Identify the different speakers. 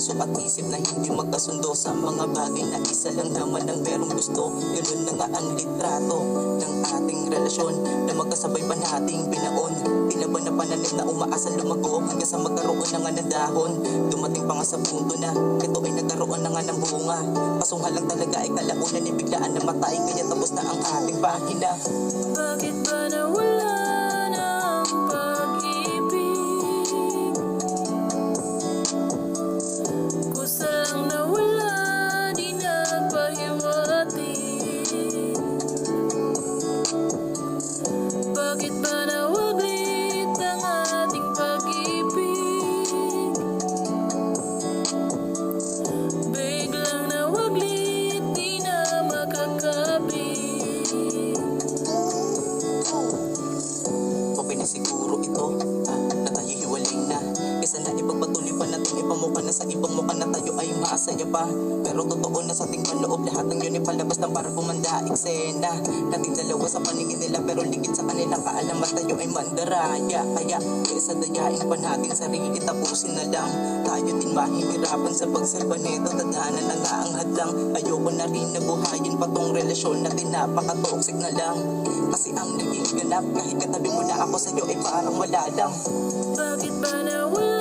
Speaker 1: puso at isip na hindi magkasundo sa mga bagay na isa lang naman ang merong gusto. Ganun na nga ang litrato ng ating relasyon na magkasabay pa nating binaon. Tinaban na pananim na umaasang lumago hanggang sa magkaroon na nga ng dahon. Dumating pa nga sa punto na ito ay nagkaroon na nga ng bunga. Kasungha lang talaga ay kalaunan ni biglaan na matay, kaya tapos na ang ating pahina.
Speaker 2: Bakit ba nawala na ang pag-ibig? Kusa lang nawala, di nagpahiwati. Bakit ba nawaglit ang ating pag-ibig? Biglang nawaglit, di na makakabig.
Speaker 1: Okay na siguro ito, na tayo hiwaling na. Kesa na ipagpatuloy pa natin ipamukha na sa ibang mukha na tayo ay masaya pa. Pero totoo na sa ating panloob, lahat ng yun ay palabas ng para kumanda eksena. Nating dalawa sa paningin nila pero ligid sa kanilang kaalaman tayo ay mandaraya. Kaya kesa dayain pa natin sarili, tapusin na lang. Tayo din mahihirapan sa pagsalba nito, tadhana na nga ang hadlang. Ayoko na rin na buhayin pa tong relasyon natin, napaka-toxic na lang. Kasi ang naging ganap kahit katabi mo na ako sa'yo ay parang wala lang.
Speaker 2: Bakit ba nawala